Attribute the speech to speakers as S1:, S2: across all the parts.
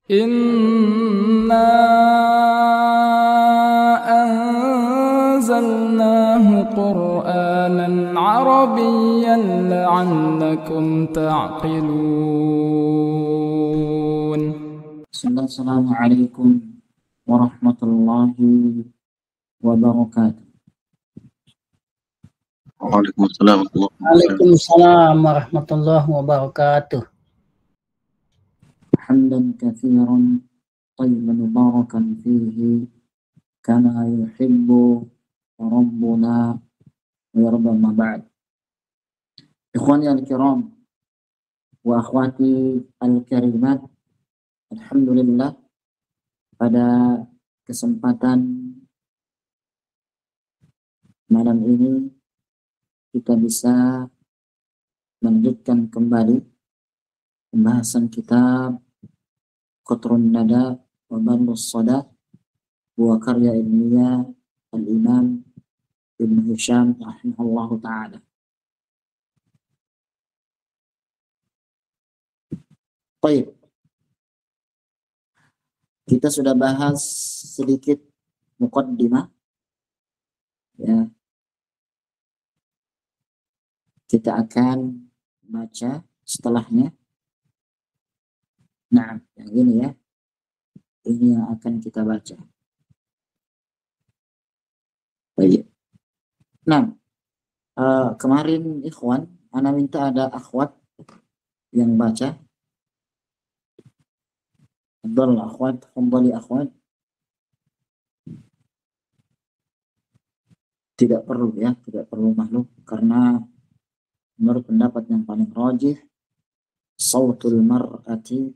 S1: Inna anzalnahu Qur'anan Arabiyyan la'allakum ta'qilun.
S2: Assalamualaikum warahmatullahi wabarakatuh.
S3: Waalaikumsalam warahmatullahi wabarakatuh.
S2: Hamdan katsiran tayyiban mubarakan fihi kama yuhibbu rabbuna wa yarda ma ba'd. Ikhwani al-kiram wa akhwati al-karimat, alhamdulillah pada kesempatan malam ini kita bisa melanjutkan kembali pembahasan kitab Qatrun Nada wa Barrus Sada, buah karya ilmiah Al-Imam Ibn Hisham rahimahullahu ta'ala. Baik, kita sudah bahas sedikit muqaddimah, ya. Kita akan baca setelahnya. Nah, yang ini ya, ini yang akan kita baca. Baik. Nah, kemarin ikhwan, ana minta ada akhwat yang baca. Abdul akhwat, kembali akhwat. Tidak perlu ya, tidak perlu makhluk, karena menurut pendapat yang paling rajih, sautul mar'ati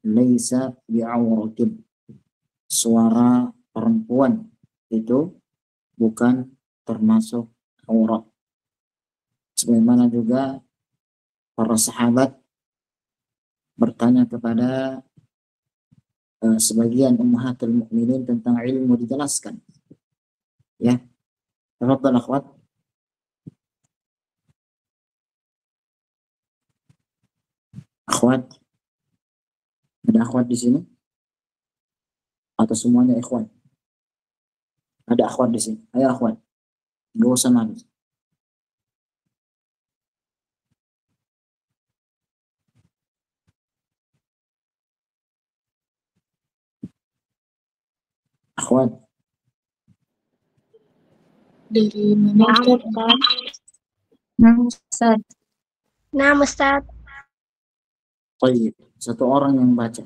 S2: laisa bi'awratin. Suara perempuan itu bukan termasuk aurat. Sebagaimana juga para sahabat bertanya kepada sebagian ummahatul mukminin tentang ilmu, dijelaskan. Ya. Tafadhal akhwat. Akhwat. Ada akhwat di sini? Atau semuanya ikhwan? Ada akhwat di sini. Ayo akhwat. Gak usah nangis. Akhwat.
S4: Dari mana Ustaz? Ustaz. Nah, Ustaz.
S2: Baik, satu orang yang baca.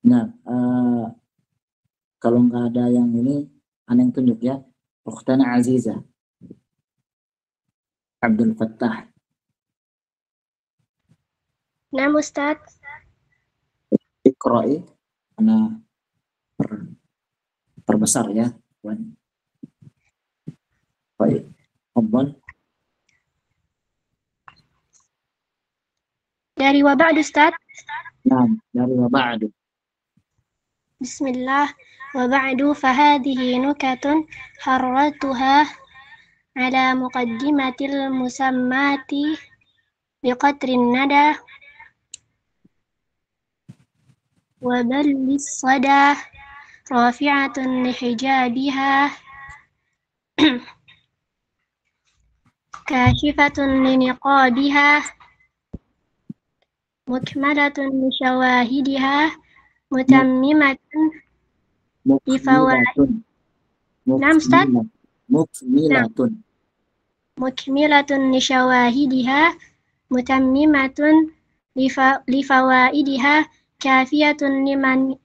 S2: Nah, kalau nggak ada yang ini, ana yang tunjuk ya. Ukhtana Azizah Abdul Fattah.
S4: Nah, Ustaz.
S2: Iqra'i, ana perbesar ya. Baik, Abdul.
S4: Dari wa ba'du Ustaz.
S2: Nah, dari wa ba'du.
S4: Bismillah. Wa ba'du fahadihi nukatun harratuha ala muqaddimatil musammati biqatrin nada wa ballis sada rafi'atun lihijabiha kashifatun liniqabiha mukmalatun lishawahidiha mutammimatun
S2: Mukmilatun.
S4: Naam, Ustaz.
S2: Mukmilatun.
S4: Mukmilatun lishawahidiha mutammimatun lifawaidiha kafiyatun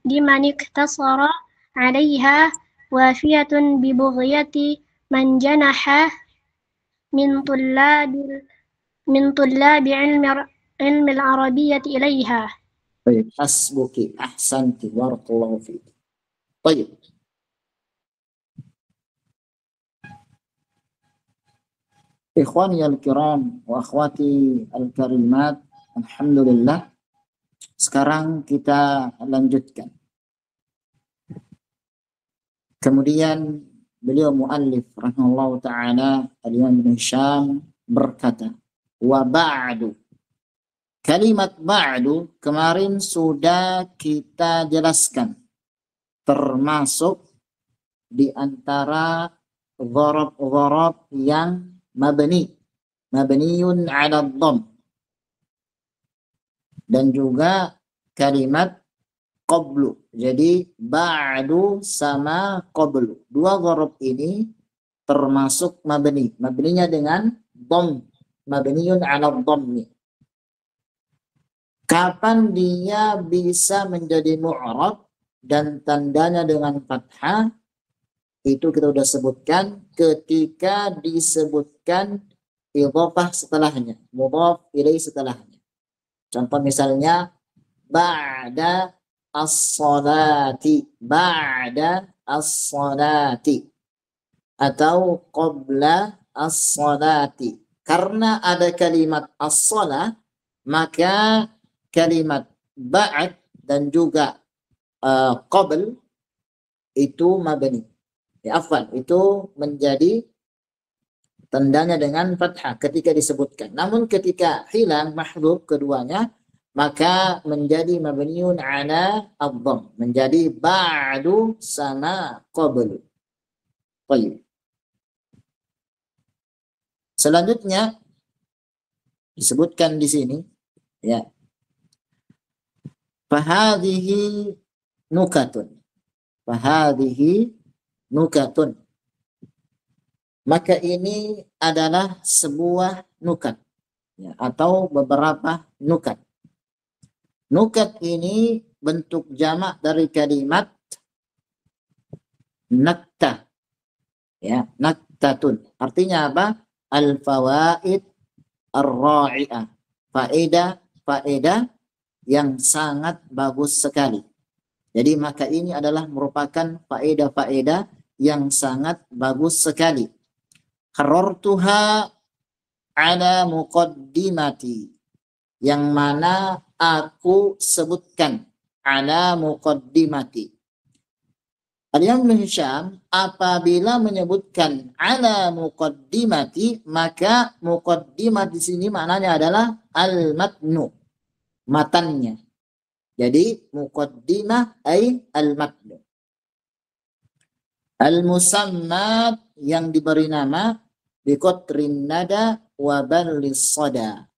S4: liman iktasara alaiha wafiyatun bibughyati man janaha min tullabi ilmi al-arabiyyati ilaiha.
S2: Baik, hasbuki, ahsanti, barakallahu fiik. Baik. Ikhwani al-kiram wa akhwati al-karimat, alhamdulillah. Sekarang kita lanjutkan. Kemudian beliau muallif rahimahullah ta'ala Al-Imam Ibn Hisham berkata, wa ba'du. Kalimat ba'du kemarin sudah kita jelaskan, termasuk di antara gharab-gharab yang mabniyun 'ala dhamm, dan juga kalimat qablu. Jadi ba'du sama qablu, dua gharab ini termasuk mabninya dengan dhamm, mabniyun 'ala dhammi. Kapan dia bisa menjadi mu'rab dan tandanya dengan fathah? Itu kita sudah sebutkan ketika disebutkan idhofah setelahnya, mudhaf ilaih setelahnya. Contoh misalnya ba'da as-salati, ba'da as-salati, atau qabla as-salati. Karena ada kalimat as-salah, maka kalimat ba'd dan juga qabl itu mabni. Ya, afwan, itu menjadi tandanya dengan fathah ketika disebutkan. Namun ketika hilang mahdhuf keduanya, maka menjadi mabniun 'ala ad-dhamm, menjadi ba'du sama qablu. Baik. Selanjutnya disebutkan di sini, ya, fahadhihi nukatun, fahadhihi nukatun, maka ini adalah sebuah nukat, ya, atau beberapa nukat. Nukat ini bentuk jamak dari kalimat nakta, ya, naktatun. Artinya apa? Al-fawaid ar-ra'i'ah, faedah yang sangat bagus sekali. Jadi maka ini adalah merupakan faedah-faedah yang sangat bagus sekali. Qarrartuha ala muqaddimati, yang mana aku sebutkan ala muqaddimati. Al-Imam Ibnu Hisham apabila menyebutkan ala muqaddimati, maka muqaddimat di sini maknanya adalah al-matnu, matannya. Jadi muqaddimah ay al-matnu. Al-musammat, yang diberi nama biqatrin nada wa ballis sada,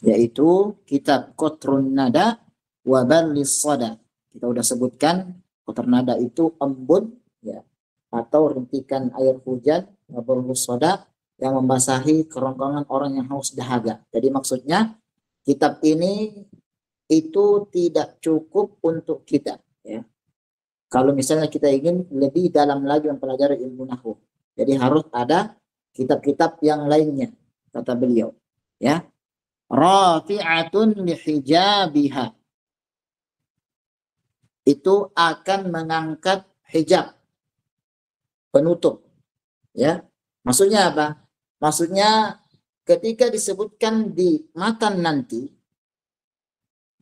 S2: yaitu kitab Qatrun Nada wa ballis sada. Kita sudah sebutkan qatrun nada itu embun, ya, atau rintikan air hujan, wa ballis sada yang membasahi kerongkongan orang yang haus dahaga. Jadi maksudnya kitab ini itu tidak cukup untuk kita, ya. Kalau misalnya kita ingin lebih dalam lagi mempelajari ilmu nahwu, jadi harus ada kitab-kitab yang lainnya, kata beliau, ya. Rafi'atun lihijabiha, itu akan mengangkat hijab, penutup, ya. Maksudnya apa? Maksudnya ketika disebutkan di matan nanti,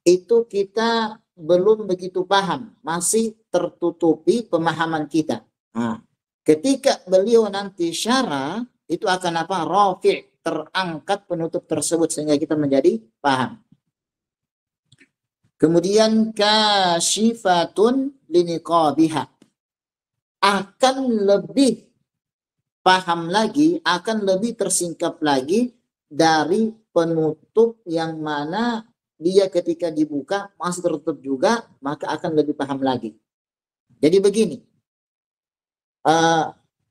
S2: itu kita belum begitu paham, masih tertutupi pemahaman kita. Nah, ketika beliau nanti syarah, itu akan apa? Rafi', terangkat penutup tersebut sehingga kita menjadi paham. Kemudian kasyifatun liniqabiha, akan lebih paham lagi, akan lebih tersingkap lagi dari penutup yang mana dia ketika dibuka masih tertutup juga, maka akan lebih paham lagi. Jadi begini,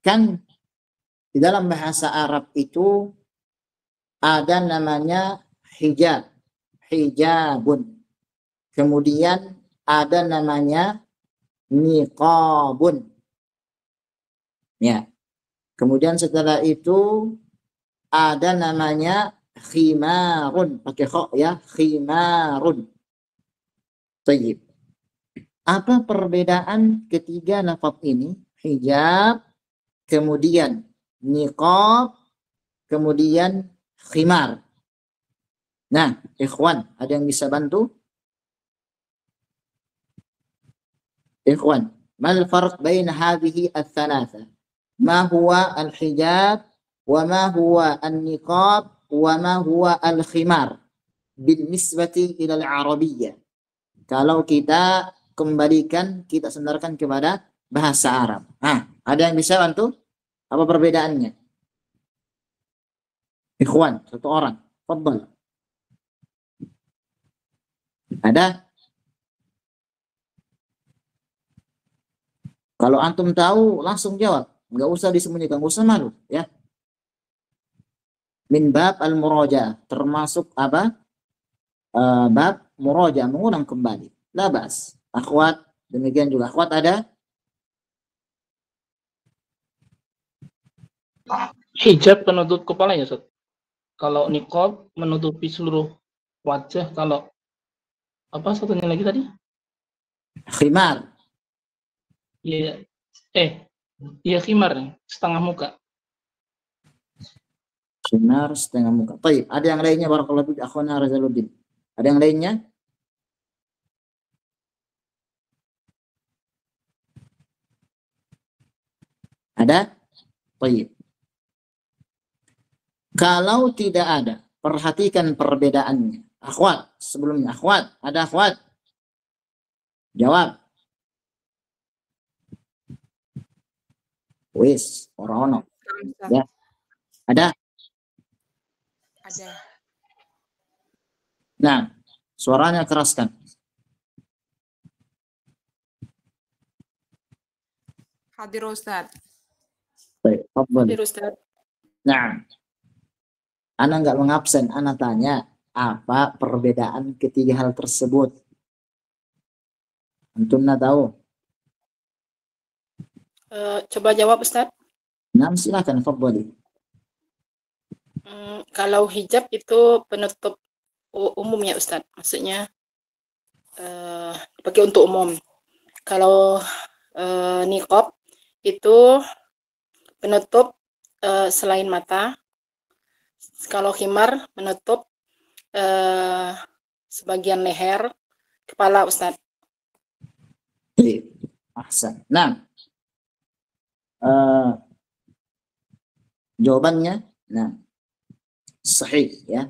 S2: kan di dalam bahasa Arab itu ada namanya hijab, hijabun. Kemudian ada namanya niqabun. Ya. Kemudian setelah itu ada namanya khimarun, pakai kha, ya, khimarun. Tayyib. Apa perbedaan ketiga lafaz ini? Hijab, kemudian niqab, kemudian khimar. Nah, ikhwan, ada yang bisa bantu? Ikhwan, mal farq bain hadhihi ats-tsalatsa? Ma huwa al-hijab wa ma huwa an-niqab wa ma huwa al-khimar bin nisbati ila al-arabiyyah. Kalau kita kembalikan, kita sandarkan kepada bahasa Arab. Nah, ada yang bisa bantu? Apa perbedaannya? Ikhwan, satu orang. Fadhal. Ada? Kalau antum tahu, langsung jawab. Nggak usah disembunyikan, nggak usah malu. Ya. Min bab al-muraja. Termasuk apa? Bab muraja, mengulang kembali. Labas. Akhwat, demikian juga. Akhwat ada?
S5: Hijab penutup kepala ya, Ustaz. Kalau niqab menutupi seluruh wajah. Kalau apa satunya lagi tadi?
S2: Khimar.
S5: Iya, iya khimar, setengah muka.
S2: Khimar setengah muka. Baik, ada yang lainnya barakallahu fiik akhwana Razaluddin. Ada yang lainnya? Ada? Baik. Kalau tidak ada, perhatikan perbedaannya. Akhwat, sebelumnya akhwat, ada akhwat? Jawab. Wis, ora-ono. Ya. Ada?
S6: Ada.
S2: Nah, suaranya keraskan.
S6: Hadir Ustaz.
S2: Baik, tafadhal.
S6: Hadir Ustaz.
S2: Nah, Ana nggak mengabsen, Ana tanya apa perbedaan ketiga hal tersebut. Antum tahu?
S6: Coba jawab Ustaz.
S2: Nah, silakan, tafadhali.
S6: Kalau hijab itu penutup umum ya Ustaz. Maksudnya dipakai untuk umum. Kalau niqab itu penutup selain mata. Kalau khimar menutup sebagian leher, kepala Ustaz.
S2: Ahsan. Nah, jawabannya, nah, sahih ya.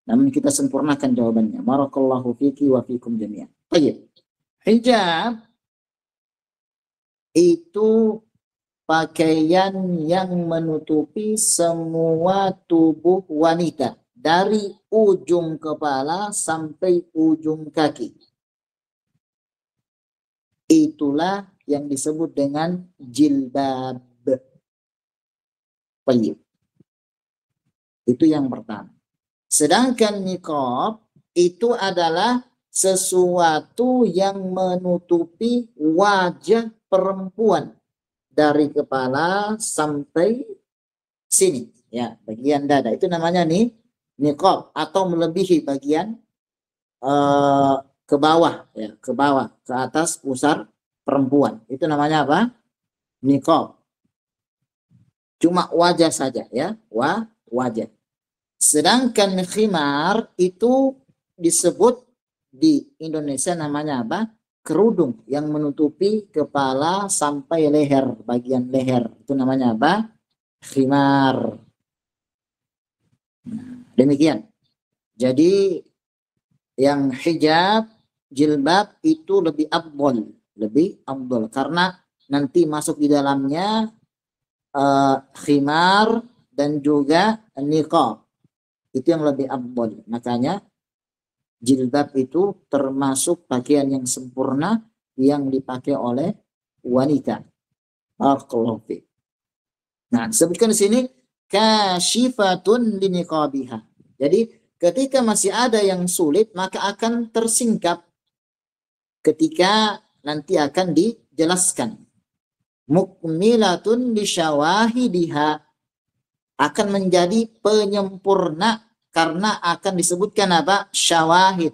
S2: Namun kita sempurnakan jawabannya. Barakallahu fiki wa fikum jami'an. Baik. Hijab itu pakaian yang menutupi semua tubuh wanita dari ujung kepala sampai ujung kaki. Itulah yang disebut dengan jilbab. Baik. Itu yang pertama. Sedangkan niqab itu adalah sesuatu yang menutupi wajah perempuan dari kepala sampai sini, ya, bagian dada. Itu namanya niqab atau melebihi bagian ke bawah, ya, ke bawah, ke atas pusar perempuan. Itu namanya apa? Niqab. Cuma wajah saja, ya, wajah. Sedangkan khimar itu disebut di Indonesia namanya apa? Kerudung yang menutupi kepala sampai leher, bagian leher. Itu namanya apa? Khimar. Demikian. Jadi yang hijab, jilbab itu lebih afdal karena nanti masuk di dalamnya khimar dan juga niqab. Itu yang lebih afdal. Makanya jilbab itu termasuk pakaian yang sempurna yang dipakai oleh wanita. Nah, disebutkan di sini kasyifatun liniqabiha. Jadi ketika masih ada yang sulit maka akan tersingkap ketika nanti akan dijelaskan. Mukmilatun lisyawahidiha, akan menjadi penyempurna karena akan disebutkan apa? Syawahid,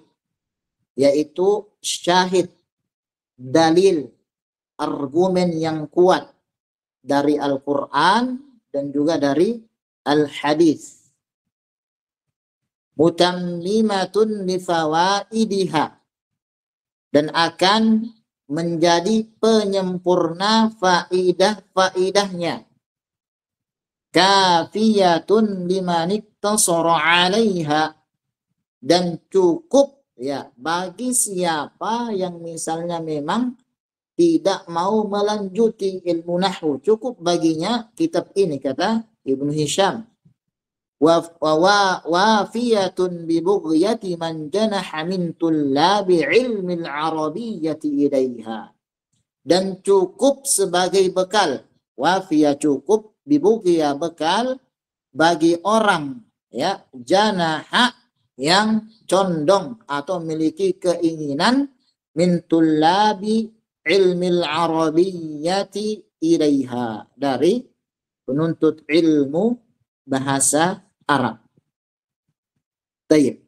S2: yaitu syahid, dalil, argumen yang kuat dari Al-Quran dan juga dari Al-Hadis. Mutammimatun lifawaidiha, dan akan menjadi penyempurna faidah-faidahnya. kafiyatun liman iktasara 'alaiha, dan cukup ya bagi siapa yang misalnya memang tidak mau melanjuti ilmu nahwu, cukup baginya kitab ini, kata Ibnu Hisham. Wafiyatun bi bughyati man janaha min tullabi ilmi al-arabiyyati ilaiha, dan cukup sebagai bekal, wafiyah cukup, bibughya bekal bagi orang ya janaha yang condong atau memiliki keinginan min tullabi ilmil arabiyyati ilaiha, dari penuntut ilmu bahasa Arab. Baik.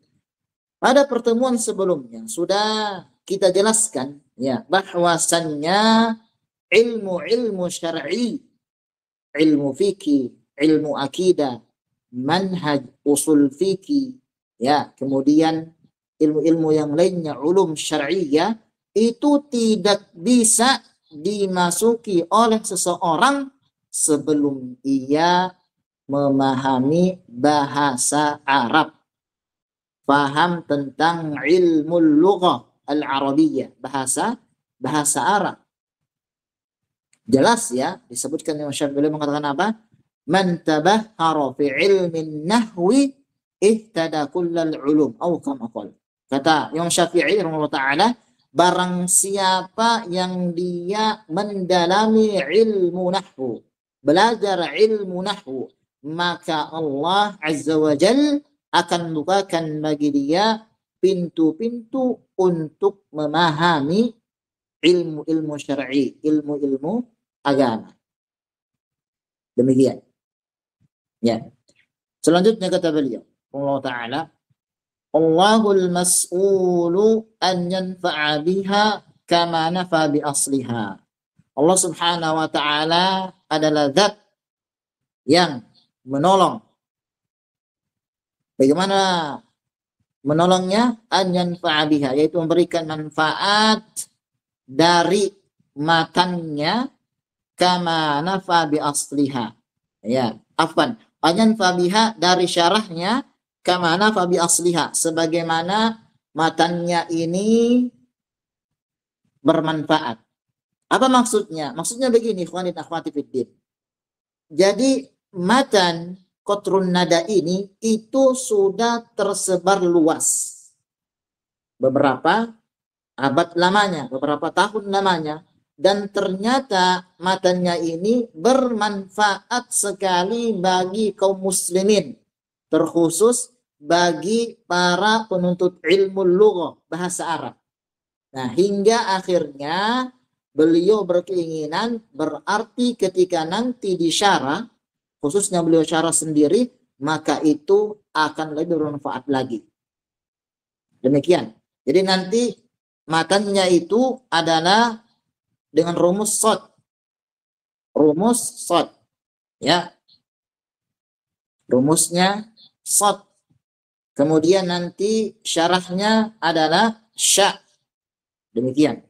S2: Pada pertemuan sebelumnya sudah kita jelaskan ya bahwasannya ilmu syar'i, ilmu fikih, ilmu akidah, manhaj, usul fikih, ya, kemudian ilmu-ilmu yang lainnya, ulum syar'iyah, itu tidak bisa dimasuki oleh seseorang sebelum ia memahami bahasa Arab, paham tentang ilmu lughah al-arabiyyah, bahasa Arab. Jelas ya, disebutkan Imam Syafi'i mengatakan apa? Man tabahhara fi ilmin nahwi ihtada kullal ulum, atau kama qala. Kata Imam Syafi'i rahimahullah taala, barang siapa yang dia mendalami ilmu nahwu, belajar ilmu nahwu, maka Allah Azza wa Jalla akan bukakan bagi dia pintu-pintu untuk memahami ilmu-ilmu syar'i, ilmu-ilmu agama. Demikian. Ya. Selanjutnya kata beliau, Allah Ta'ala, Allahul mas'ulu an yanfa'a biha kama nafa bi asliha. Allah Subhanahu wa Ta'ala adalah zat yang menolong. Bagaimana menolongnya? An yanfa'a biha, yaitu memberikan manfaat dari matannya, kama nafa bi asliha. Ya, afwan. An yanfa'a biha dari syarahnya, kama nafa bi asliha, sebagaimana matannya ini bermanfaat. Apa maksudnya? Maksudnya begini, ikhwan dan akhwati fiddin. Jadi matan Qatrun Nada ini itu sudah tersebar luas. Beberapa abad lamanya, beberapa tahun lamanya, dan ternyata matannya ini bermanfaat sekali bagi kaum muslimin, terkhusus bagi para penuntut ilmu lughah bahasa Arab. Nah, hingga akhirnya beliau berkeinginan, berarti ketika nanti disyarah, khususnya beliau syarah sendiri, maka itu akan lebih bermanfaat lagi. Demikian. Jadi nanti matannya itu adalah dengan rumus shad. Rumus shad. Ya. Rumusnya shad. Kemudian nanti syarahnya adalah sya. Demikian.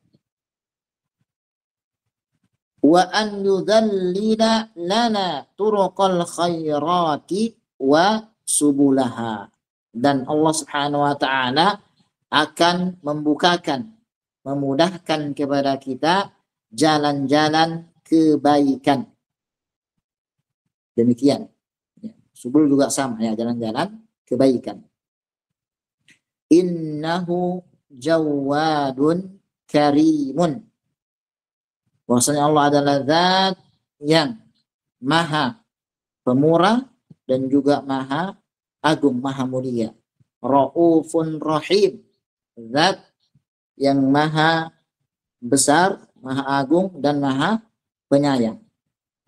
S2: Wa an yudhallila lana turuqal khairati wa subulaha. Dan Allah Subhanahu wa Ta'ala akan membukakan, memudahkan kepada kita jalan-jalan kebaikan. Demikian. Ya, subul juga sama ya, jalan-jalan kebaikan. Innahu jawadun karimun. Bahwasanya Allah adalah zat yang maha pemurah dan juga maha agung, maha mulia. Raufun rahim, zat yang maha besar, maha agung dan maha penyayang.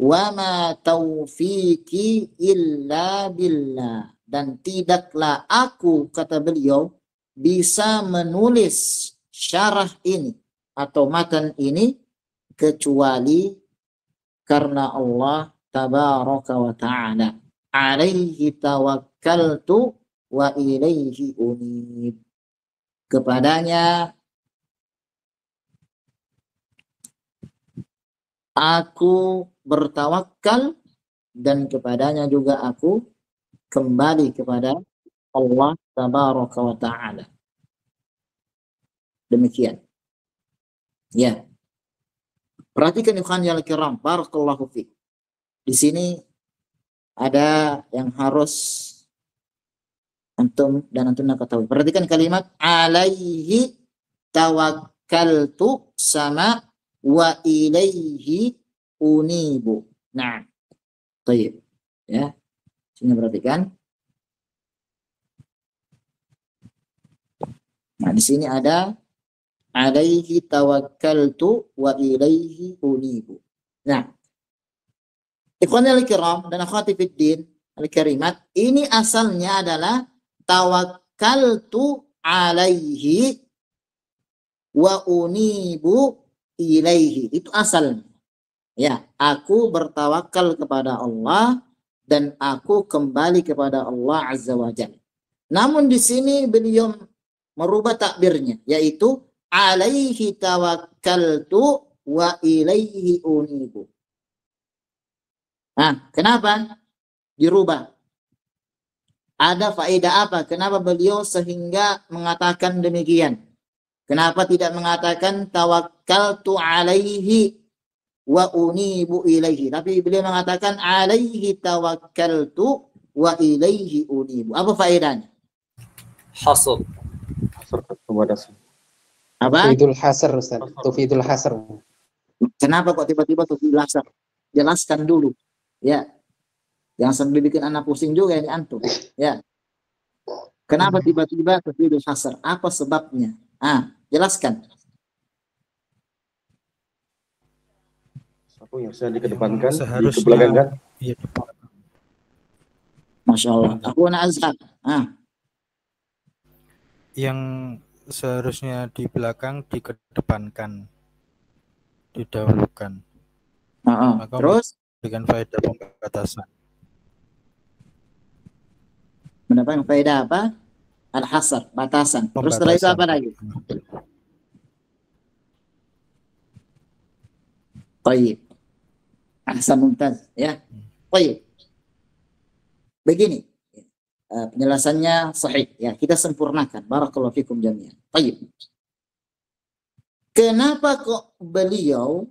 S2: Wa ma taufiqi illa billah, dan tidaklah aku, kata beliau, bisa menulis syarah ini atau matan ini kecuali karena Allah tabaraka wa ta'ala. Alaihi tawakkaltu wa ilaihi unib. Kepadanya aku bertawakal dan kepadanya juga aku kembali kepada Allah tabaraka wa ta'ala. Demikian. Ya. Perhatikan ikhwan yang kiram, barakallahu fiik. Di sini ada yang harus antum dan antum ketahui. Perhatikan kalimat alaihi tawakkaltu sama wa ilaihi unibu. Nah, baik. Ya. Sini perhatikan. Nah, di sini ada alaihi tawakkaltu wa ilaihi unibu. Nah, ikhwanul kiram dan akhwati fiddin al-karimat, ini asalnya adalah tawakkaltu alaihi wa unibu ilaihi. Itu asalnya. Ya, aku bertawakal kepada Allah dan aku kembali kepada Allah Azza wa Jalla. Namun di sini beliau merubah takbirnya, yaitu alaihi tawakkaltu wa ilaihi unibu. Nah, kenapa dirubah? Ada faedah apa? Kenapa beliau sehingga mengatakan demikian? Kenapa tidak mengatakan tawakkaltu alaihi wa unibu ilaihi? Tapi beliau mengatakan alaihi tawakkaltu wa ilaihi unibu. Apa faedahnya?
S7: Hasr.
S2: Apa?
S8: Tufidul hasr, Ustaz. Tufidul hasr.
S2: Kenapa kok tiba-tiba tufidul hasr? Jelaskan dulu. Ya. Jangan sampai bikin anak pusing juga ini antum. Ya. Kenapa tiba-tiba tufidul hasr? Apa sebabnya? Jelaskan.
S9: Apa yang saya dikedepankan,
S10: dikebelakangkan? Iya.
S2: Masya Allah. Aku Azhar.
S10: Yang seharusnya di belakang dikedepankan, didahulukan. Maka
S2: terus
S10: dengan faedah pembatasan.
S2: Mendapatkan faedah apa? Al-hasr, batasan. Terus setelah itu apa lagi? Baik. Ahsan, mumtaz, ya. Baik. Begini. Penjelasannya sahih, ya. Kita sempurnakan. Barakallahu fikum jami'an. Baik. Kenapa kok beliau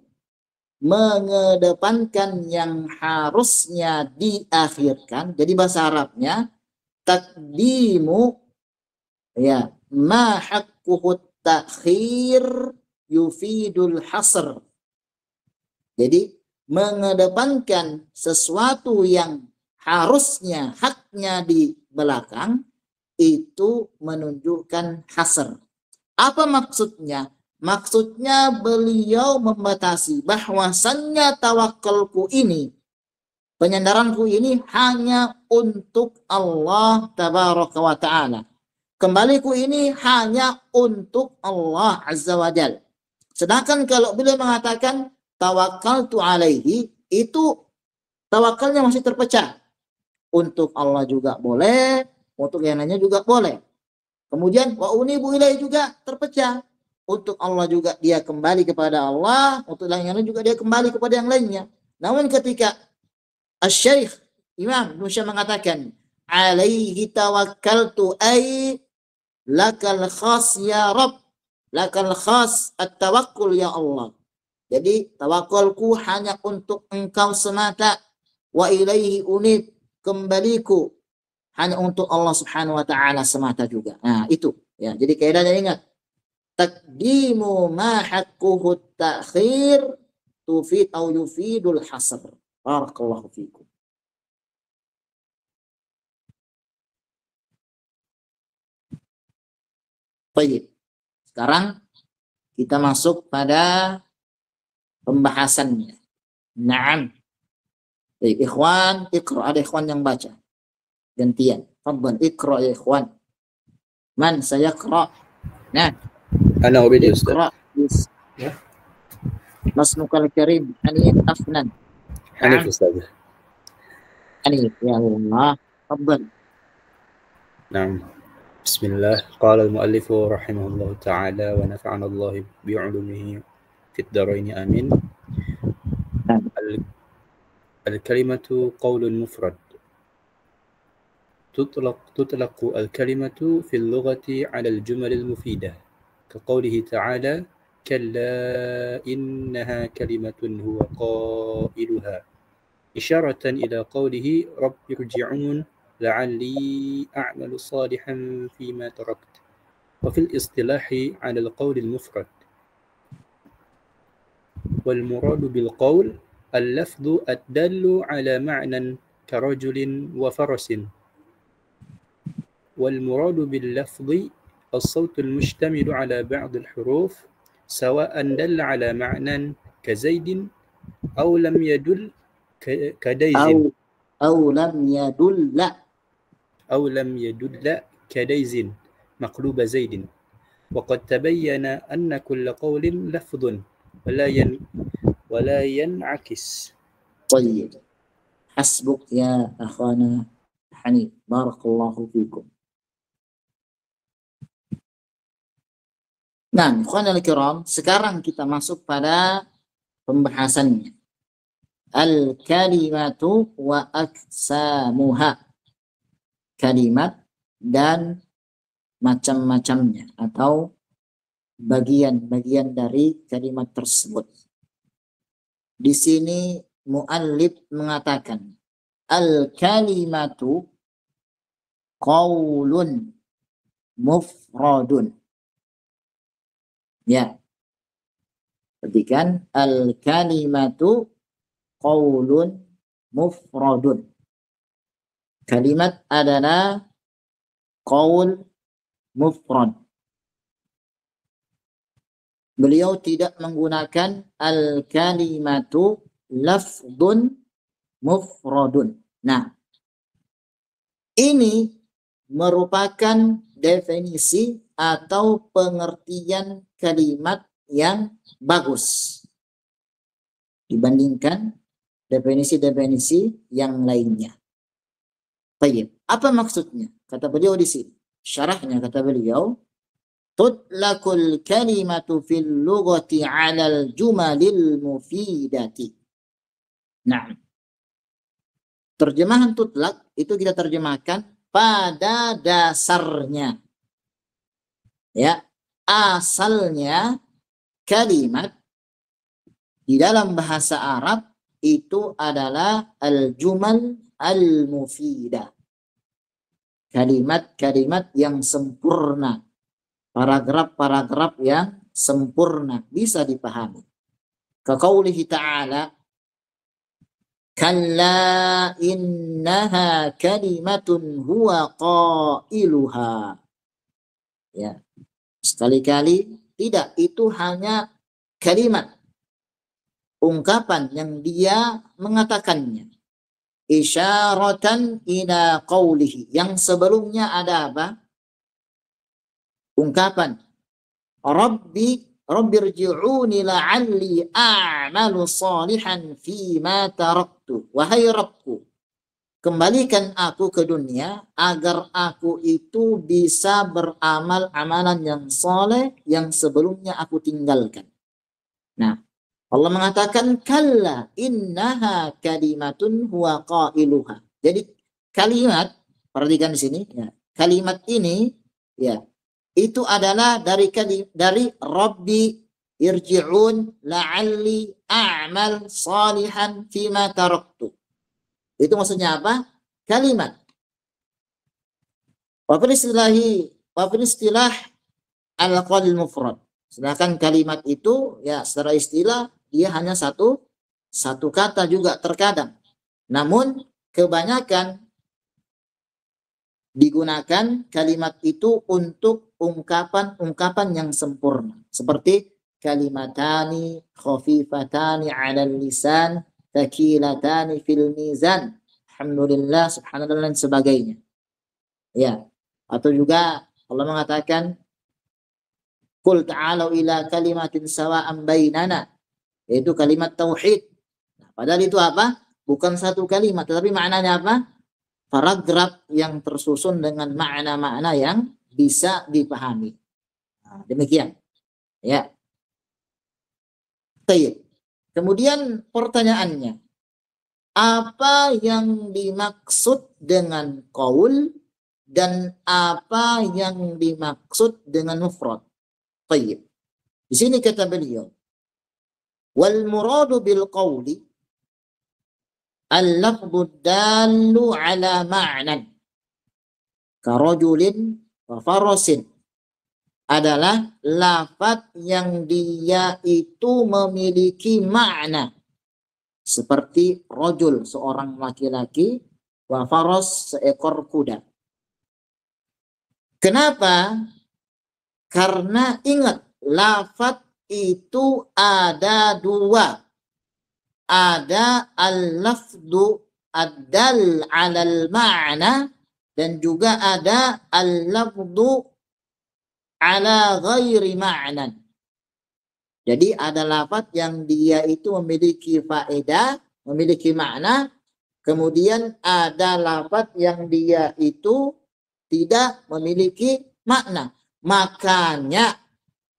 S2: mengedepankan yang harusnya diakhirkan? Jadi bahasa Arabnya takdimu, ya, ma haqquhu ta'khir yufidul hasr. Jadi mengedepankan sesuatu yang harusnya haknya di belakang itu menunjukkan hasr. Apa maksudnya? Maksudnya beliau membatasi bahwasannya tawakalku ini, penyandaranku ini hanya untuk Allah tabaraka wa ta'ala. Kembaliku ini hanya untuk Allah azza wa jal. Sedangkan kalau beliau mengatakan tawakkaltu alaihi, itu tawakalnya masih terpecah. Untuk Allah juga boleh, untuk yang lainnya juga boleh. Kemudian wa unibu ilaihi juga terpecah. Untuk Allah juga dia kembali kepada Allah, untuk yang lain juga dia kembali kepada yang lainnya. Namun ketika Asy-Syaikh Imam Nusyam mengatakan alaihi tawakkaltu ay lakal khas ya Rabb, lakal khas at-tawakkul ya Allah. Jadi tawakulku hanya untuk engkau semata, wa ilaihi unib, kembaliku hanya untuk Allah Subhanahu wa taala semata juga. Nah, itu ya. Jadi kaidahnya ingat. Taqdimu ma haqquhu ta'khir tufid au yufidul hasr. Barakallahu fikum. Baik. Sekarang kita masuk pada pembahasannya. Naam. Baik, ikhwan, iqra. Ada ikhwan yang baca. Gantian. Fadhal iqra ya ikhwan. Man sayaqra? Nah.
S7: Ana ubedi Ustaz.
S2: Ya. Masmukal karim Hanif Afnan.
S7: Hanif Ustaz.
S2: Hanif ya Allah. Fadhal.
S7: Naam. Bismillah. Qala al-muallif rahimahullah ta'ala wa nafa'ana Allah bi'ulumihi fid darain amin. الكلمة قول مفرد. تطلق الكلمة في اللغة على الجمل المفيدة كقوله تعالى كلا إنها كلمة هو قائلها، إشارة إلى قوله رب ارجعون لعلي أعمل صالحا فيما تركت. وفي الاصطلاح على القول المفرد. والمراد بالقول اللفظ الدال على معنى كرجل وفرس. والمراد باللفظ الصوت المشتمل على بعض الحروف سواء دل على معنى كزيد أو لم يدل كديز أو لم يدل كديز مقلوب زيد. وقد تبين أن كل قول لفظ ولا ينعكس.
S2: طيب حسبك يا أخانا حنيف بارك الله فيكم. Nah, ikhwanul kiram, sekarang kita masuk pada pembahasannya. Al-kalimatu wa aqsamuha. Kalimat dan macam-macamnya atau bagian-bagian dari kalimat tersebut. Di sini muallif mengatakan al-kalimatu qaulun mufradun. Ya. Perhatikan al-kalimatu qaulun mufradun. Kalimat adalah qaul mufrad. Beliau tidak menggunakan al-kalimatu lafdun mufradun. Nah, ini merupakan definisi atau pengertian kalimat yang bagus dibandingkan definisi-definisi yang lainnya. Baik, apa maksudnya? Kata beliau di sini. Syarahnya kata beliau, tutlaqul kalimatu fil lughati 'alal jumalil mufidati. Nah, terjemahan tutlaq itu kita terjemahkan pada dasarnya. Ya, asalnya kalimat di dalam bahasa Arab itu adalah al-jumal al-mufidah. Kalimat-kalimat yang sempurna. Paragraf-paragraf yang sempurna bisa dipahami. Kaqaulihi ta'ala kalla innaha kalimatun huwa qailuha. Ya. Sekali-kali tidak, itu hanya kalimat, ungkapan yang dia mengatakannya. Isyaratan ila qawlihi, yang sebelumnya ada apa? Ungkapan Rabbirji'uni la'alli a'malu salihan fima taraktu. Wahai Rabbku, kembalikan aku ke dunia agar aku itu bisa beramal amalan yang soleh yang sebelumnya aku tinggalkan. Nah, Allah mengatakan kalla innaha kalimatun huwa qailuha. Jadi kalimat, perhatikan di sini ya. Kalimat ini ya, itu adalah dari Rabbi irji'un la'alli a'mal salihan fima taraktu. Itu maksudnya apa? Kalimat. Wa fil istilah al-qaul mufrad. Sedangkan kalimat itu ya secara istilah dia hanya satu kata juga terkadang. Namun kebanyakan digunakan kalimat itu untuk ungkapan-ungkapan yang sempurna. Seperti kalimatani khafifatani 'alal lisan takilatani fil mizan, alhamdulillah, subhanallah, dan sebagainya. Ya, atau juga Allah mengatakan qul ta'alu ila kalimatin sawa'an bainana, yaitu kalimat tauhid. Nah, padahal itu apa? Bukan satu kalimat, tetapi maknanya apa? Paragraf yang tersusun dengan makna-makna yang bisa dipahami. Nah, demikian. Ya. Baik. Kemudian pertanyaannya, apa yang dimaksud dengan qaul dan apa yang dimaksud dengan mufrad. Baik. Di sini kata beliau, wal muradu bil qawli al-lafdhu dallu ala ma'nan karajulin wa farasin, adalah lafaz yang dia itu memiliki makna seperti rajul seorang laki-laki, wa faras seekor kuda. Kenapa? Karena ingat, lafaz itu ada dua. Ada al-lafdu ad-dal 'alal ma'na dan juga ada al-lafdu 'ala ghairi ma'nan. Jadi ada lafaz yang dia itu memiliki faedah, memiliki makna, kemudian ada lafaz yang dia itu tidak memiliki makna. Makanya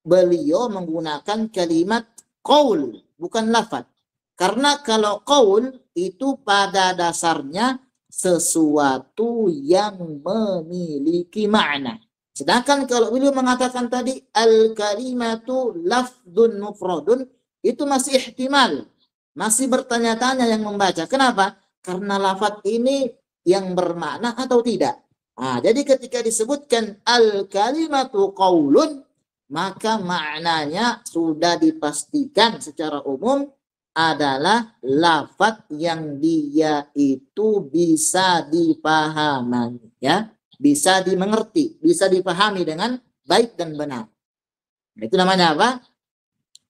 S2: beliau menggunakan kalimat qaul, bukan lafaz. Karena kalau qaul itu pada dasarnya sesuatu yang memiliki makna. Sedangkan kalau beliau mengatakan tadi al-kalimatu lafdun mufradun, itu masih ihtimal, masih bertanya-tanya yang membaca. Kenapa? Karena lafaz ini yang bermakna atau tidak. Nah, jadi ketika disebutkan al-kalimatu qaulun, maka maknanya sudah dipastikan secara umum adalah lafaz yang dia itu bisa dipahami, ya, bisa dimengerti, bisa dipahami dengan baik dan benar. Itu namanya apa?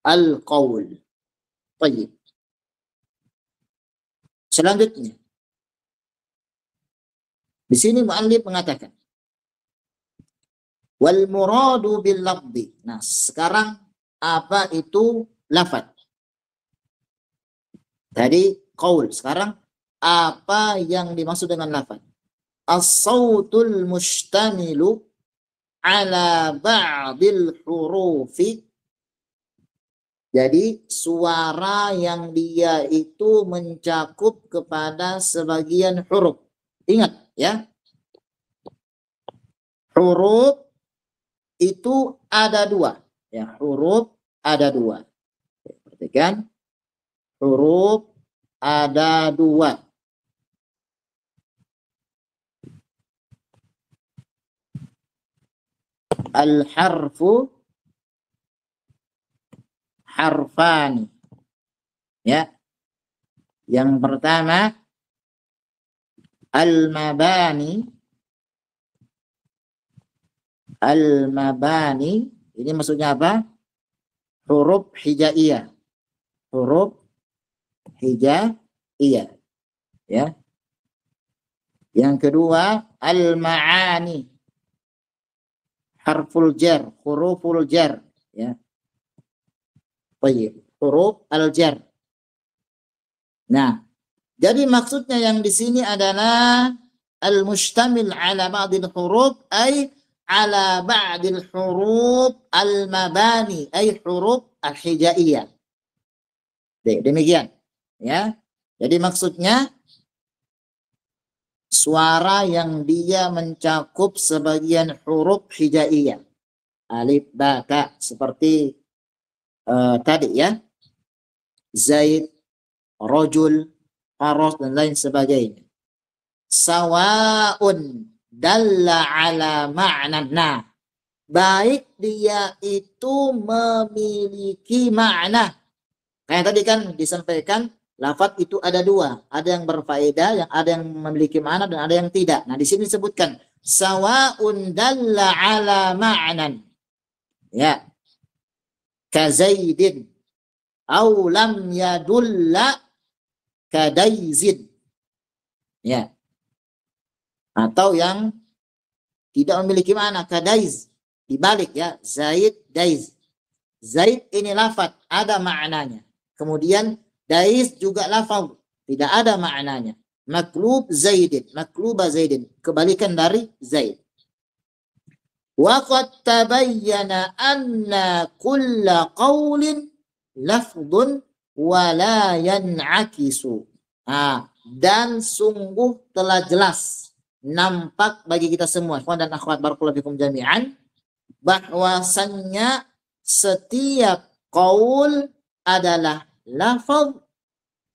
S2: Al-qaul. Baik. Selanjutnya, di sini muallif mengatakan wal muradu bil lafzi. Nah, sekarang apa itu lafaz? Tadi qaul, sekarang apa yang dimaksud dengan lafaz? As-sautul mustamilu ala ba'dil hurufi. Jadi suara yang dia itu mencakup kepada sebagian huruf. Ingat ya, huruf itu ada dua. Ya, huruf ada dua. Perhatikan, huruf ada dua. Al-harfu harfani. Ya. Yang pertama al-mabani. Al-mabani ini maksudnya apa? Huruf hijaiyah. Huruf hijaiyah. Ya. Yang kedua al-ma'ani. Harful jar, huruful jar, ya. Baik, huruf al-jar. Nah, jadi maksudnya yang di sini adalah al-mustamil ala ba'dil huruf ay ala ba'dil huruf al-mabani ay huruf al-hijaiyah. Demikian, ya. Jadi maksudnya suara yang dia mencakup sebagian huruf hijaiyah. Alif, ba, ta, seperti tadi ya. Zaid, rajul, faras dan lain sebagainya. Sawa'un dalla ala ma'nan. Nah, baik dia itu memiliki makna. Kayak tadi kan disampaikan lafaz itu ada dua, ada yang berfaedah, yang ada yang memiliki makna dan ada yang tidak. Nah, di sini disebutkan sawa'un dalla ala ma'nan. Ya. Kazaidin aw lam yadulla kadaizin. Ya. Atau yang tidak memiliki makna, kadaiz. Dibalik ya, Zaid, Daiz. Zaid ini lafaz ada maknanya. Kemudian Daiz juga lafaz, tidak ada maknanya. Maklub Zaidin, makluba Zaidin, kebalikan dari Zaid. Wa qad tabayyana anna kulla qawlin lafdun wa la yan'akisu. dan sungguh telah jelas nampak bagi kita semua, ikhwan dan akhwat barakallahu fikum jami'an, bahwasannya setiap qaul adalah lafaz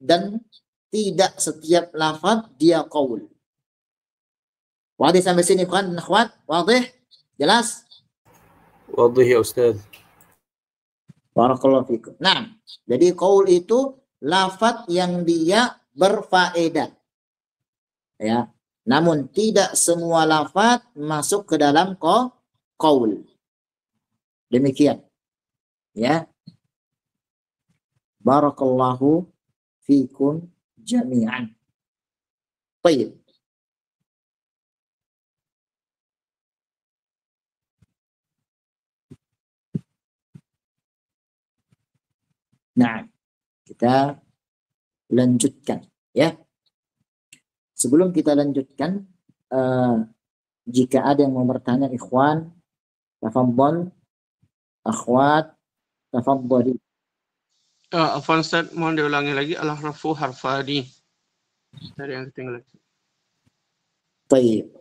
S2: dan tidak setiap lafaz dia qaul. Wadih sampai sini ikhwan dan akhwat? Wadih? Jelas?
S7: Wadih ya Ustaz.
S2: Barakallahu fikum. Nah, jadi qaul itu lafaz yang dia berfaedah. Ya. Namun tidak semua lafaz masuk ke dalam qaul. Demikian. Ya. Barakallahu fikum jami'an. Baik. Nah, kita lanjutkan ya. Sebelum kita lanjutkan, jika ada yang mau bertanya ikhwan, tafadhol, akhwat, tafadholi.
S9: Afwan Ustaz, mohon diulangi lagi al-harfu harfani dari yang ketinggalan.
S2: Baik.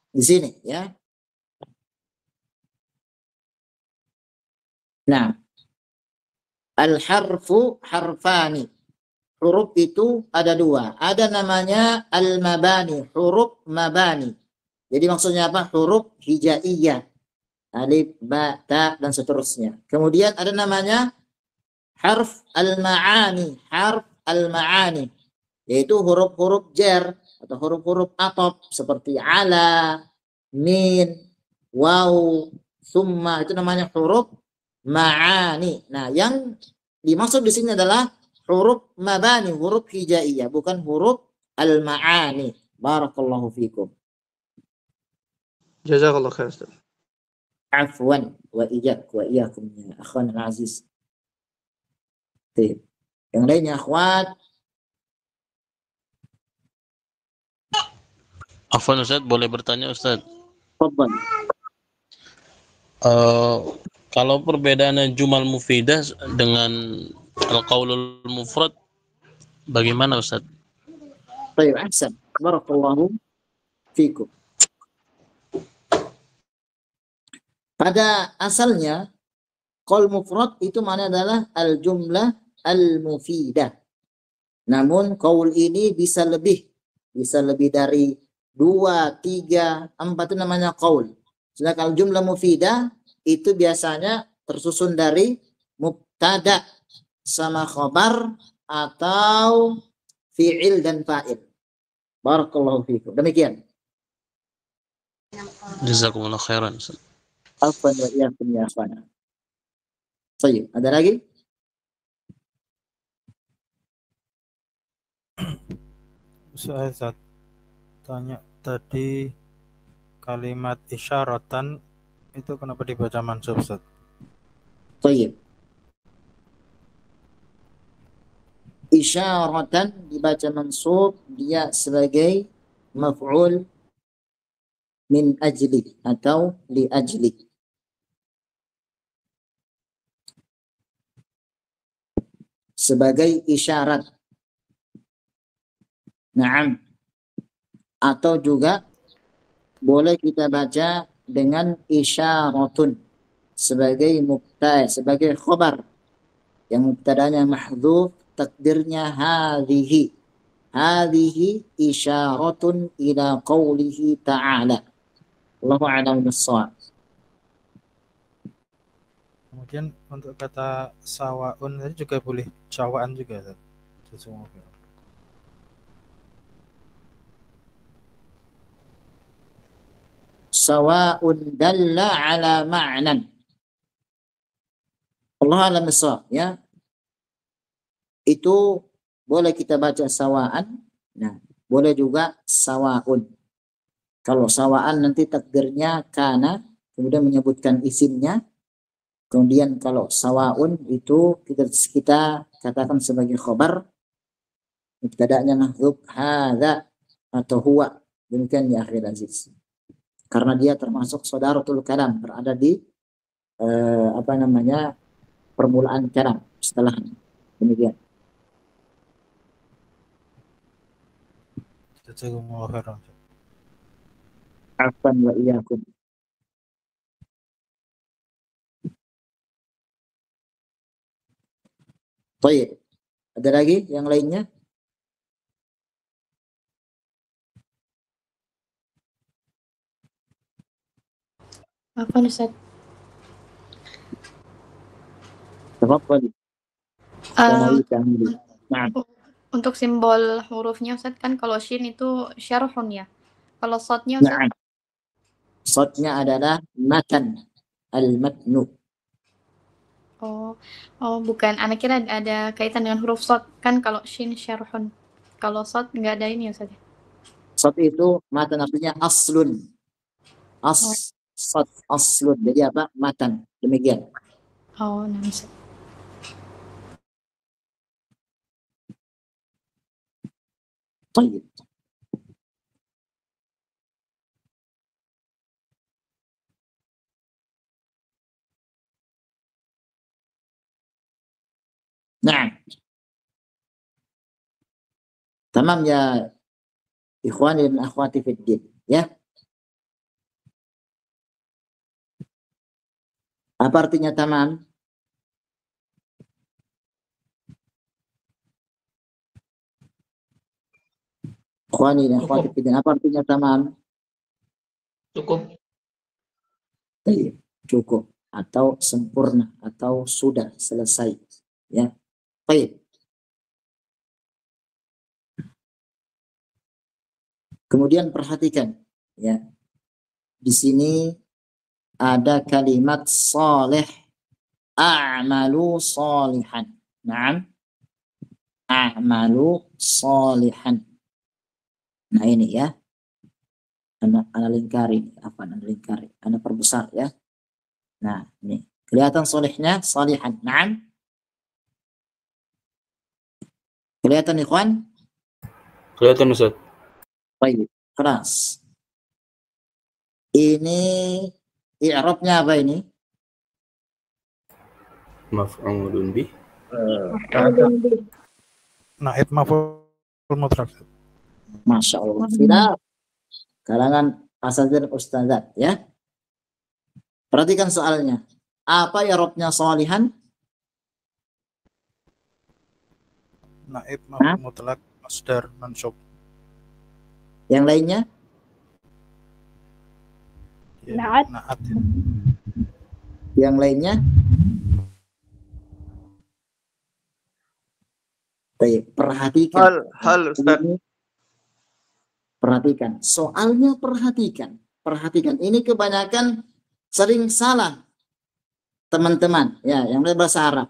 S2: Di sini ya. Nah, al-harfu harfani. Huruf itu ada dua. Ada namanya al-mabani, huruf mabani. Jadi maksudnya apa? Huruf hijaiyah. Alif, ba, ta, dan seterusnya. Kemudian ada namanya harf al-ma'ani, harf al-ma'ani. Yaitu huruf-huruf jar atau huruf-huruf atop seperti ala, min, waw, summa. Itu namanya huruf ma'ani. Nah, yang dimaksud di sini adalah huruf mabani, huruf hijaiyah, bukan huruf al-ma'ani. Barakallahu fikum.
S9: Jazakallah khair Ustaz.
S2: Afwan wa iyyakum ya akhwan al-aziz. Yang lainnya akhwat.
S11: Afwan Ustaz, boleh bertanya Ustaz?
S2: Fadhal.
S11: Kalau perbedaannya jumal mufidah dengan al-qaulul mufrad bagaimana Ustaz?
S2: Baik, ahsan. Barakallahu fikum. Pada asalnya qaul mufrad itu maknanya adalah al-jumlah al-mufidah. Namun qaul ini bisa lebih dari 2, 3, 4 itu namanya qaul. Sedangkan jumlah mufidah itu biasanya tersusun dari mubtada sama khabar atau fi'il dan fa'il. Barakallahu fikum. Demikian.
S11: Jazakumullah khairan.
S2: Afwan wa iyyakum ya akhwana. Baik, ada lagi?
S10: Saya tanya tadi kalimat isyaratan itu kenapa dibaca mansub Ustaz?
S2: Baik. Isyaratan dibaca mansub, dia sebagai maf'ul min ajli atau li ajli. Sebagai isyarat. Naam. Atau juga boleh kita baca dengan isyaratun sebagai mubtada, sebagai khabar yang mubtadanya mahdhuf, takdirnya hadhihi. Hadhihi isyaratun ila qawlihi ta'ala. Allahu a'lam bis-shawab.
S10: Kemudian untuk kata sawaun tadi juga boleh cawaan juga Ustaz.
S2: Sawa'un dalla ala ma'nan. Allah alam bis-shawab ya. Itu boleh kita baca sawa'an. Nah, boleh juga sawa'un. Kalau sawa'an nanti takdirnya kana, kemudian menyebutkan isimnya. Kemudian kalau sawa'un itu kita katakan sebagai khabar. Mubtada'nya mahdzuf hadza atau huwa. Demikian ya akhil aziz. Karena dia termasuk sodaratul kalam, berada di permulaan kalam setelahnya. Demikian.
S10: Jazakumullah khairan.
S2: Afwan wa iyyakum. Baik. Ada lagi yang lainnya?
S6: Apa Ustaz?
S2: Tafadhali.
S6: Eh,
S2: Nah,
S6: untuk simbol hurufnya Ustaz kan kalau shin itu syarhun ya. Kalau sodnya Ustaz?
S2: nah. Sodnya adalah matan. Al-matnu.
S6: Oh, bukan. Anak kira ada kaitan dengan huruf sod kan kalau shin syarhun. Kalau sod nggak ada ini ya Ustaz.
S2: Sod itu matan artinya aslun. Sod aslun. Jadi apa? Matan. Demikian.
S6: Oh, nah Ustaz.
S2: Baik. Nah, tamam ya ikhwani dan akhwati fid din, ya. Apa artinya tamam? Ikhwani dan akhwati fid din, apa artinya tamam?
S5: Cukup.
S2: Cukup atau sempurna atau sudah selesai, ya. Baik. Kemudian perhatikan, ya. Di sini ada kalimat salih, a'malu salihan. Naam. A'malu salihan. Nah ini ya. Ana lingkari, ana lingkari, ana perbesar ya. Nah, ini. Kelihatan solihnya, salihan. Naam. Kelihatan ikhwan?
S7: Kelihatan Ustaz.
S2: Baik, keras. Ini i'rabnya apa ini?
S7: Maf'ulun bih.
S10: Naib maf'ul mutlaq.
S2: Masya Allah. Tidak. Kalangan asatidz ustadzat ya. Perhatikan soalnya. Apa i'rabnya salihan?
S10: Naib maf'ul mutlaq masdar mansub.
S2: Yang lainnya?
S10: Na'at.
S2: Yang lainnya? Baik, perhatikan.
S9: Hal Ustaz.
S2: Perhatikan. Soalnya perhatikan. Perhatikan. Ini kebanyakan sering salah. Teman-teman. Ya, yang berbahasa Arab.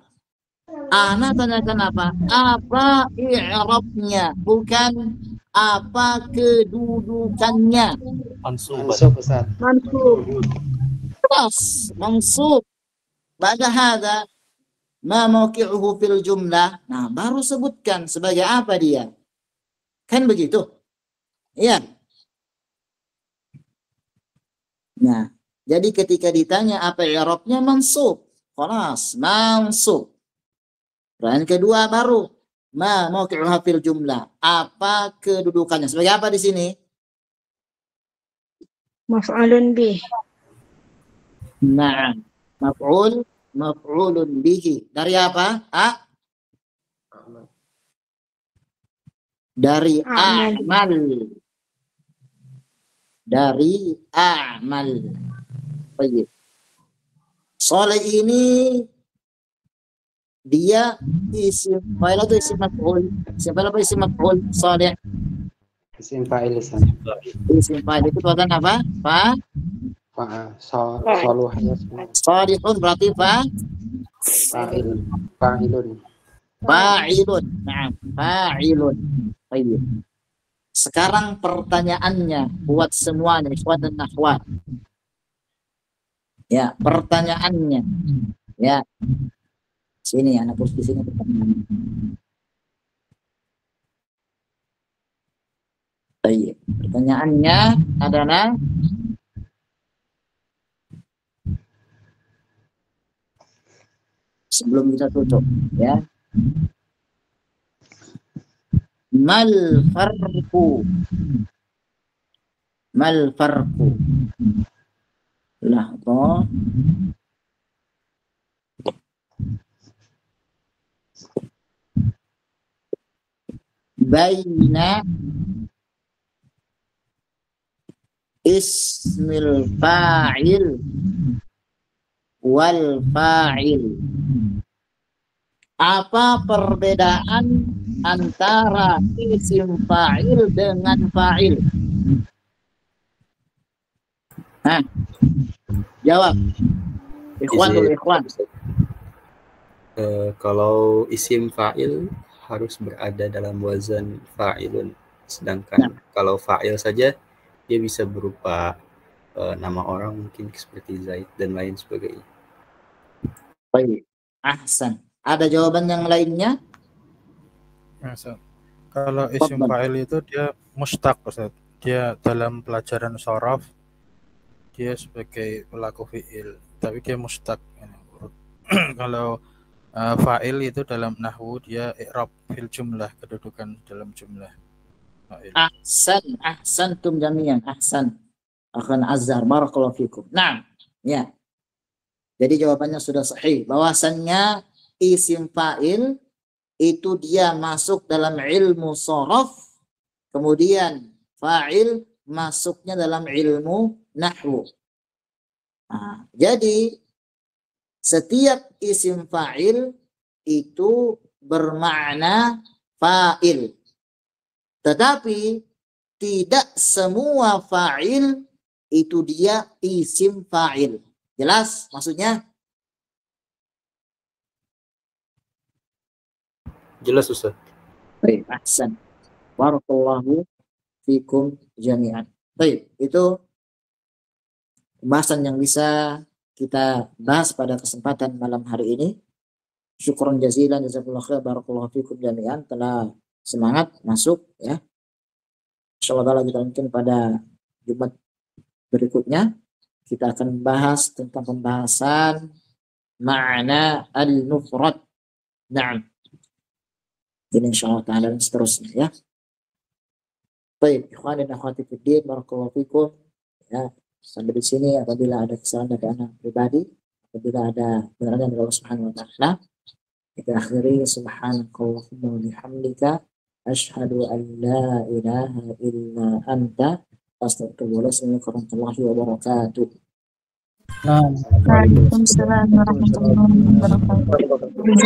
S2: Ana tanyakan apa? Apa i'rabnya? Bukan apa kedudukannya.
S8: Mansub Ustaz.
S2: Khas, mansub. Ba'da hadza ma mawqi'uhu fil jumlah. Nah, baru sebutkan sebagai apa dia. Kan begitu? Iya. Nah, jadi ketika ditanya apa i'rabnya, mansub. Khalas, mansub. Dan kedua baru ma mawqi'uha fil jumlah. Apa kedudukannya? Sebagai apa di sini?
S4: Maf'ulun bih.
S2: Nah, maf'ulun bihi. Dari apa? Dari a'mal. Dari a'mal. Baik. Soleh ini dia isim fa'il atau isim maf'ul? Isim fa'il apa isim maf'ul? Soleh.
S8: Isim fa'il Ustaz.
S2: Isim fa'il itu bukan apa? Salihun berarti
S8: fa'ilun.
S2: Fa'ilun. Nah, fa'ilun. Baik. Sekarang pertanyaannya buat semuanya, ikhwan dan akhwat. Ya, pertanyaannya. Ya. Sini anak bos di sini pertanyaannya. Baik. Pertanyaannya adalah sebelum kita tutup, ya. Mal farqu. Mal farqu. Lahza. Baina ismil fa'il wal fa'il. Apa perbedaan antara isim fa'il dengan fa'il? Hah? Jawab. Ikhwan dulu, ikhwan.
S7: Kalau isim fa'il harus berada dalam wazan fa'ilun. Sedangkan kalau fa'il saja dia bisa berupa nama orang mungkin seperti Zaid dan lain sebagainya.
S2: Baik. Ahsan. Ada jawaban yang lainnya?
S10: Kalau isim fa'il itu dia mustaq, Ustaz. Dia dalam pelajaran shorof dia sebagai pelaku fi'il, tapi dia mustaq. Kalau fa'il itu dalam nahwu dia i'rab fil jumlah, kedudukan dalam jumlah.
S2: Ahsantum jami'an. Ahsan. Akan Azhar, barakallahu fikum. Nah, ya. Jadi jawabannya sudah sahih. Bahwasannya isim fa'il itu dia masuk dalam ilmu shorof, kemudian fa'il masuknya dalam ilmu nahwu. Nah, jadi setiap isim fa'il itu bermakna fa'il. Tetapi tidak semua fa'il itu dia isim fa'il. Jelas maksudnya?
S7: Jelas, Ustaz.
S2: Baik, ahsan. Barakallahu fikum jami'an. Baik, itu pembahasan yang bisa kita bahas pada kesempatan malam hari ini. Syukron jazilan, jazakallahu khair, barakallahu fikum jami'an, telah semangat masuk ya. Insyaallah kita mungkin pada Jumat berikutnya kita akan bahas tentang pembahasan makna al-mufrad. Naam. Ini insyaallah ta'ala dan seterusnya ya. Baik, ikhwan dan akhwati fiddin, barakallahu fikum ya. Sampai di sini apabila ada kesalahan dari anak pribadi, apabila ada benaran dari Allah Subhanahu wa taala, kita akhiri subhanakallahumma wa bihamdika asyhadu an la ilaha illa anta astaghfiruka warahmatullahi wabarakatuh.
S12: Waalaikumsalam warahmatullahi wabarakatuh.